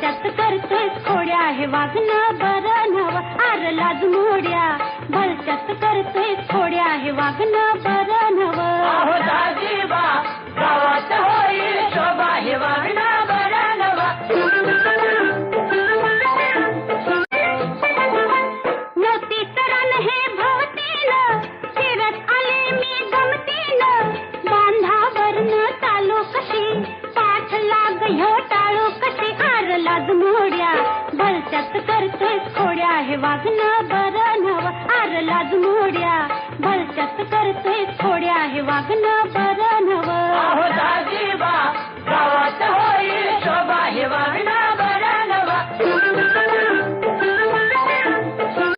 भलत्यात करतोय खोड्या हे वागणं बरं नव आर लाज मोड्या भलत्यात करतोय खोड्या हे वागणं बरं नव अहो दाजीबा गावात होईल शोभा हे वागणं बरं नव मोतीचं रान हे भोवतीनं फिरत आले मी गमतीनं बांधावरनं चालू कशी पाठ लाग ह्यो टाळू कशी आर लाज मोड्या भलत्यात करतोय खोड्या हे वागणं बरं नव आर लाज मोड्या भलत्यात करतोय खोड्या हे वागणं बरं नव अहो दाजीबा गावात होईल शोभा हे वागणं